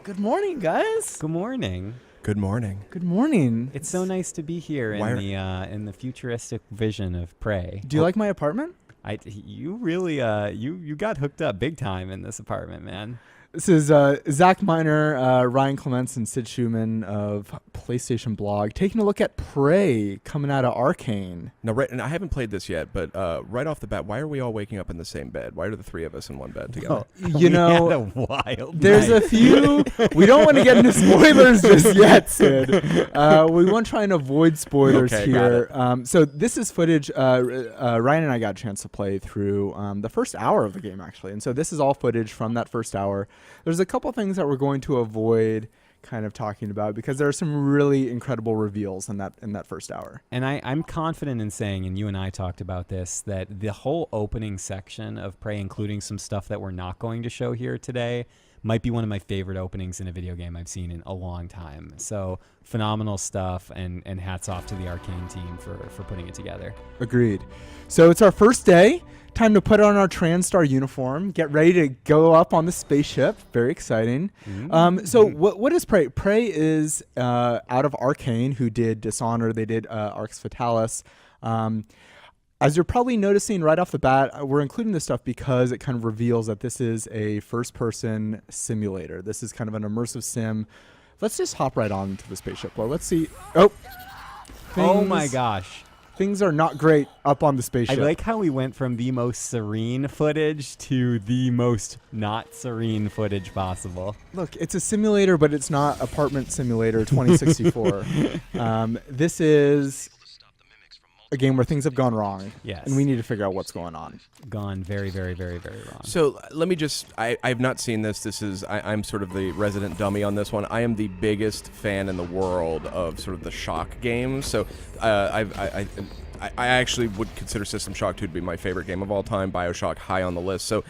Good morning, guys. Good morning. Good morning. Good morning. It's so nice to be here in the futuristic vision of Prey. Do you like my apartment? You really you got hooked up big time in this apartment, man. This is Zach Miner, Ryan Clements, and Sid Schumann of PlayStation Blog taking a look at Prey coming out of Arkane. No, right, and I haven't played this yet, but right off the bat, why are we all waking up in the same bed? Why are the three of us in one bed together? You know, had a wild there's night. a few. We don't want to get into spoilers just yet, Sid. We want to try and avoid spoilers here. So this is footage. Ryan and I got a chance to play through the first hour of the game, actually, and so this is all footage from that first hour. There's a couple things that we're going to avoid kind of talking about because there are some really incredible reveals in that first hour. And I'm confident in saying, and you and I talked about this, that the whole opening section of Prey, including some stuff that we're not going to show here today, might be one of my favorite openings in a video game I've seen in a long time. So phenomenal stuff, and hats off to the Arkane team for putting it together. Agreed. So it's our first day. Time to put on our TranStar uniform, get ready to go up on the spaceship. Very exciting. So what is Prey? Prey is out of Arkane, who did Dishonor. They did Arx Fatalis. As you're probably noticing right off the bat, we're including this stuff because it kind of reveals that this is a first-person simulator. This is kind of an immersive sim. Let's just hop right on to the spaceship. Well, let's see. Oh my gosh. Things are not great up on the spaceship. I like how we went from the most serene footage to the most not serene footage possible. Look, it's a simulator, but it's not Apartment Simulator 2064. This is a game where things have gone wrong. Yes. And we need to figure out what's going on. Gone very, very, very, very wrong. So let me just, I've not seen this. I'm sort of the resident dummy on this one. I am the biggest fan in the world of sort of the shock games. So I actually would consider System Shock 2 to be my favorite game of all time. BioShock high on the list. So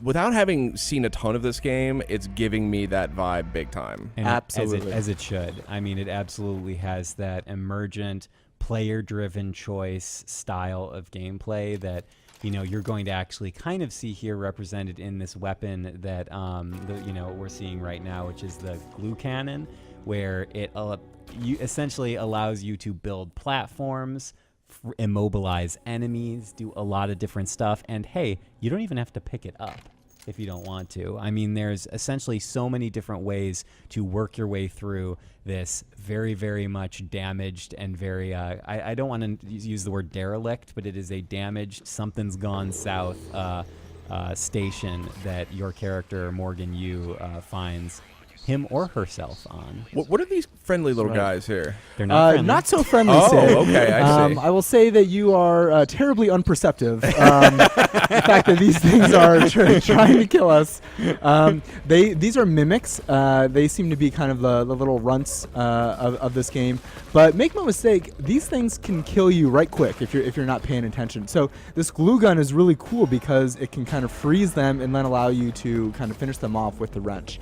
without having seen a ton of this game, it's giving me that vibe big time. And Absolutely. As it should. I mean, it absolutely has that emergent, player-driven choice style of gameplay that you're going to actually kind of see here represented in this weapon that we're seeing right now, which is the glue cannon, where it essentially allows you to build platforms, immobilize enemies, do a lot of different stuff, and hey, you don't even have to pick it up if you don't want to. I mean, there's essentially so many different ways to work your way through this very, very much damaged and very, I don't want to use the word derelict, but it is a damaged, something's gone south station that your character, Morgan Yu, finds him or herself on. What are these friendly little guys here? They're not friendly. Not so friendly, Oh, Sid. okay, I see. I will say that you are terribly unperceptive. The fact that these things are trying to kill us. These are mimics. They seem to be kind of the little runts of this game. But make no mistake, these things can kill you right quick if you're not paying attention. So this glue gun is really cool because it can kind of freeze them and then allow you to kind of finish them off with the wrench.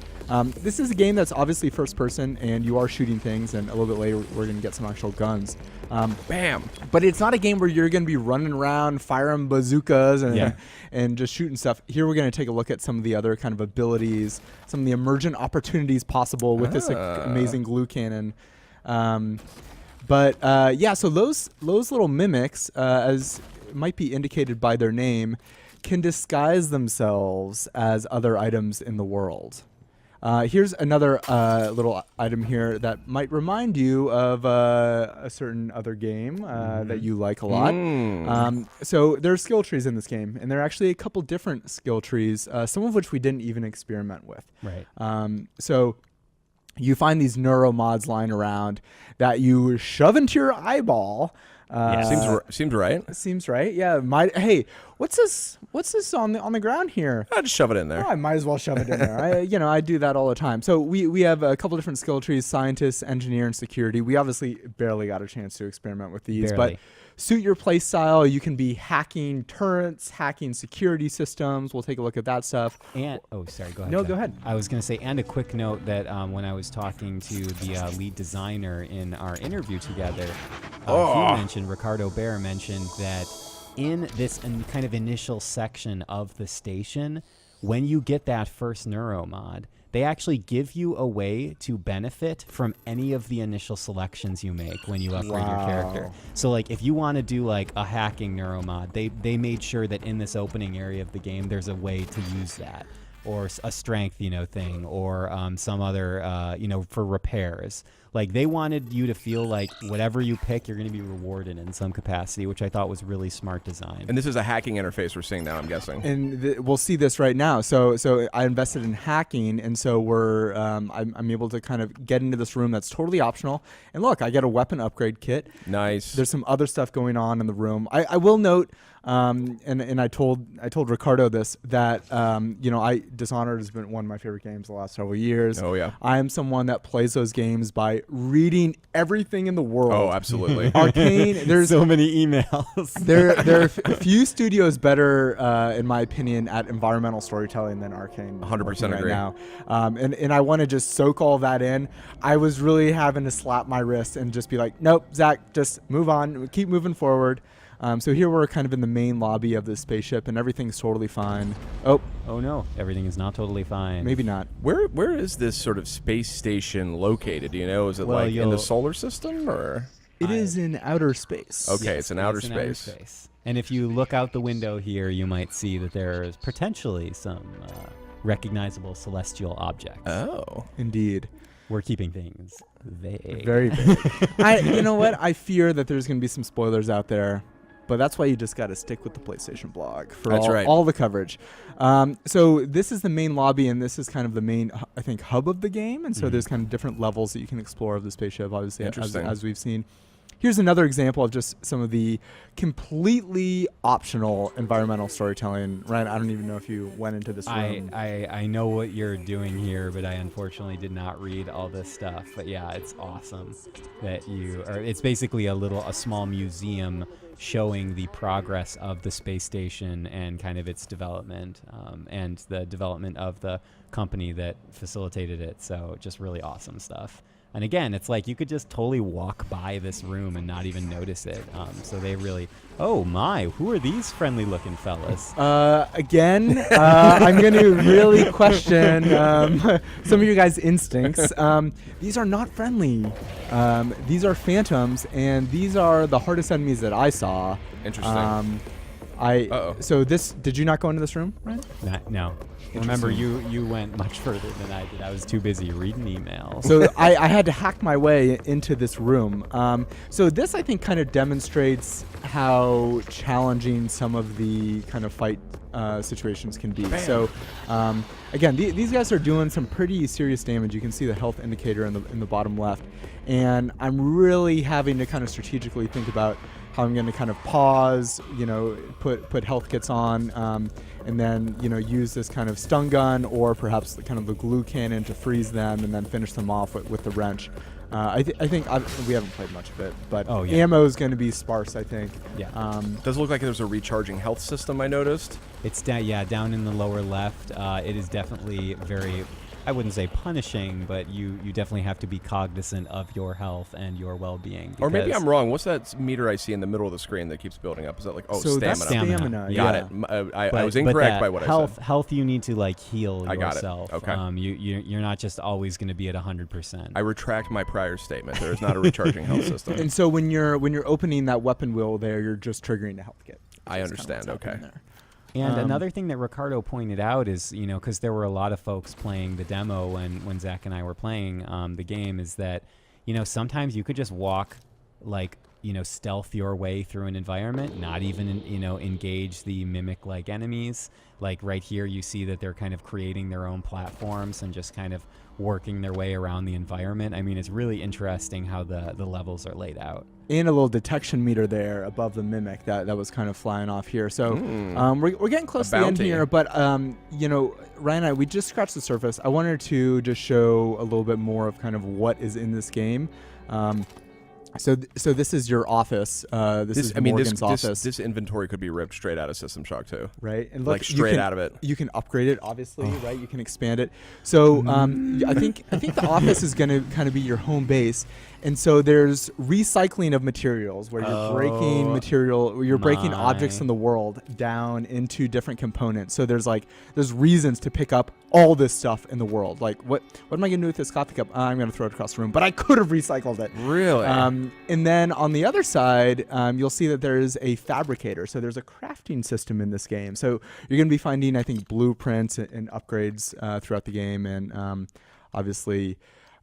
This is a game that's obviously first person, and you are shooting things, and a little bit later we're going to get some actual guns. Bam! But it's not a game where you're going to be running around firing bazookas and just shooting stuff. Here we're going to take a look at some of the other kind of abilities, some of the emergent opportunities possible with this amazing glue cannon. So those little mimics, as might be indicated by their name, can disguise themselves as other items in the world. Here's another little item here that might remind you of a certain other game that you like a lot. So there are skill trees in this game, and there are actually a couple different skill trees, some of which we didn't even experiment with. Right. So you find these neuromods lying around that you shove into your eyeball. Seems right. Seems right. Yeah. Hey, what's this on the ground here? I'll just shove it in there. Oh, I might as well shove it in there. I do that all the time. So we have a couple different skill trees: scientist, engineer, and security. We obviously barely got a chance to experiment with these, but suit your play style. You can be hacking turrets, hacking security systems. We'll take a look at that stuff. And sorry, go ahead. No, Jeff. go ahead. I was going to say, and a quick note that when I was talking to the lead designer in our interview together, he mentioned, Ricardo Bear mentioned that in this kind of initial section of the station, when you get that first neuro mod, they actually give you a way to benefit from any of the initial selections you make when you upgrade your character. So like if you want to do like a hacking neuro mod, they made sure that in this opening area of the game there's a way to use that, or a strength, thing, or some other, for repairs. Like they wanted you to feel like whatever you pick, you're going to be rewarded in some capacity, which I thought was really smart design. And this is a hacking interface we're seeing now, I'm guessing. And we'll see this right now. So I invested in hacking, and so I'm able to kind of get into this room that's totally optional. And look, I get a weapon upgrade kit. Nice. There's some other stuff going on in the room. I will note, and I told Ricardo this, that Dishonored has been one of my favorite games the last several years. Oh yeah. I am someone that plays those games by reading everything in the world. Oh, absolutely. Arkane, there's so many emails. there are few studios better, in my opinion, at environmental storytelling than Arkane. 100% agree. Right now. And I want to just soak all that in. I was really having to slap my wrist and just be like, nope, Zach, just move on, keep moving forward. So here we're kind of in the main lobby of the spaceship, and everything's totally fine. Oh no, everything is not totally fine. Maybe not. Where is this sort of space station located? Do you know? Is it Well, like in the solar system or? It is in outer space. Okay, Yes, it's in outer space. And if you look out the window here, you might see that there's potentially some recognizable celestial objects. Oh. Indeed. We're keeping things vague. Very big. You know what? I fear that there's going to be some spoilers out there. But that's why you just got to stick with the PlayStation blog for all the coverage. So this is the main lobby, and this is kind of the main, I think, hub of the game. And so there's kind of different levels that you can explore of the spaceship, obviously, as we've seen. Here's another example of just some of the completely optional environmental storytelling. Ryan, I don't even know if you went into this room. I know what you're doing here, but I unfortunately did not read all this stuff. But yeah, it's awesome that it's basically a small museum showing the progress of the space station and kind of its development, and the development of the company that facilitated it. So just really awesome stuff. And again, it's like you could just totally walk by this room and not even notice it. So they really, oh my, who are these friendly looking fellas? Again, I'm going to really question some of your guys' instincts. These are not friendly. These are phantoms, and these are the hardest enemies that I saw. Interesting. So did you not go into this room, Ryan? No. Remember, you went much further than I did. I was too busy reading emails. So I had to hack my way into this room. So this, I think, kind of demonstrates how challenging some of the kind of fight situations can be. Bam. So again, these guys are doing some pretty serious damage. You can see the health indicator in the bottom left. And I'm really having to kind of strategically think about how I'm going to kind of pause, put health kits on, and then, use this kind of stun gun or perhaps kind of the glue cannon to freeze them and then finish them off with the wrench. I think we haven't played much of it, but ammo is going to be sparse, I think. Yeah. Does it look like there's a recharging health system, I noticed? It's down in the lower left. It is definitely very, I wouldn't say punishing, but you definitely have to be cognizant of your health and your well-being. Or maybe I'm wrong. What's that meter I see in the middle of the screen that keeps building up? Is that like, so stamina? That's stamina. Got it. I was incorrect by what I said. Health you need to heal I got yourself. It. Okay. You're not just always going to be at 100%. I retract my prior statement. There is not a recharging health system. And so when you're opening that weapon wheel there, you're just triggering the health kit. I understand. Okay. And another thing that Ricardo pointed out is, because there were a lot of folks playing the demo when Zach and I were playing the game, is that, sometimes you could just walk, stealth your way through an environment, not even, engage the mimic-like enemies. Like right here, you see that they're kind of creating their own platforms and just kind of working their way around the environment. I mean, it's really interesting how the levels are laid out. And a little detection meter there above the mimic that was kind of flying off here. So we're getting close to the end here, but Ryan and I, we just scratched the surface. I wanted to just show a little bit more of kind of what is in this game. So this is your office. This is Morgan's office. This inventory could be ripped straight out of System Shock 2. Right, and look, straight out of it. You can upgrade it, obviously, right? You can expand it. So I think the office is going to kind of be your home base. And so there's recycling of materials where you're breaking material, you're breaking objects in the world down into different components. So there's reasons to pick up all this stuff in the world. Like what am I gonna do with this coffee cup? I'm gonna throw it across the room, but I could have recycled it. Really? And then on the other side, you'll see that there's a fabricator. So there's a crafting system in this game. So you're gonna be finding, I think, blueprints and upgrades throughout the game, and obviously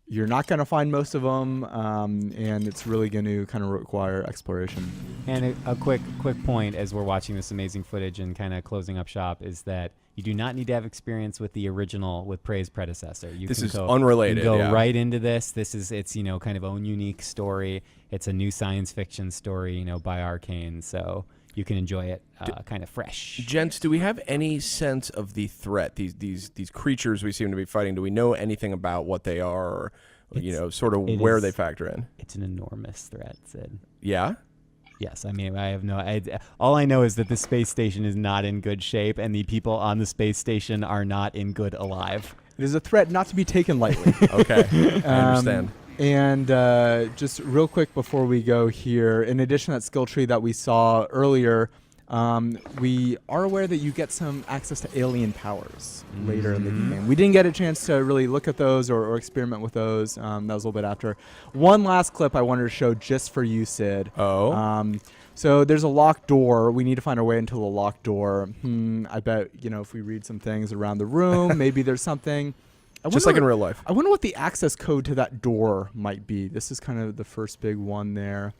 you're not going to find most of them, and it's really going to kind of require exploration. And a quick point as we're watching this amazing footage and kind of closing up shop is that you do not need to have experience with the original, with Prey's predecessor. This is unrelated. You can go right into this. It's kind of own unique story. It's a new science fiction story, by Arkane. So you can enjoy it kind of fresh. Gents, do we have any sense of the threat? These creatures we seem to be fighting, do we know anything about what they are, or sort of where they factor in? It's an enormous threat, Sid. Yeah? Yes, I mean, I have all I know is that the space station is not in good shape, and the people on the space station are not in good alive. It is a threat not to be taken lightly. Okay, I understand. And just real quick before we go here, in addition to that skill tree that we saw earlier, we are aware that you get some access to alien powers later in the game. We didn't get a chance to really look at those or experiment with those. That was a little bit after. One last clip I wanted to show just for you, Sid. So there's a locked door. We need to find our way into the locked door. I bet, if we read some things around the room, maybe there's something. Just like in real life. I wonder what the access code to that door might be. This is kind of the first big one there.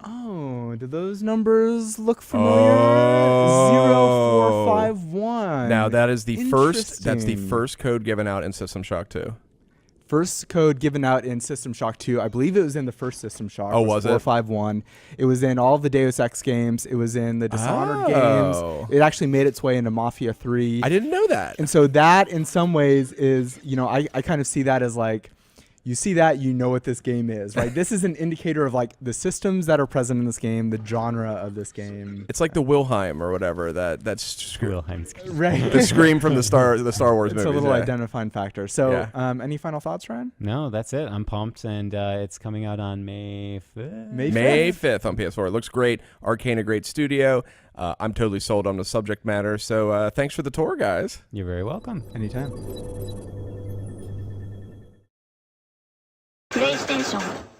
Oh, do those numbers look familiar? 0451. Now that is the first. That's the first code given out in System Shock 2. First code given out in System Shock 2. I believe it was in the first System Shock. Oh, was it? 451. It was in all of the Deus Ex games. It was in the Dishonored games. It actually made its way into Mafia 3. I didn't know that. And so that, in some ways, is, I kind of see that as like, you see that, you know what this game is, right? This is an indicator of like the systems that are present in this game, the genre of this game. It's like the Wilhelm or whatever that's Wilhelm's right. The scream from the Star Wars it's movies. It's a little identifying factor. So, any final thoughts, Ryan? No, that's it. I'm pumped, and it's coming out on May 5th. May 5th on PS4. It looks great. Arkane, a great studio. I'm totally sold on the subject matter. So thanks for the tour, guys. You're very welcome. Anytime. プレイステーション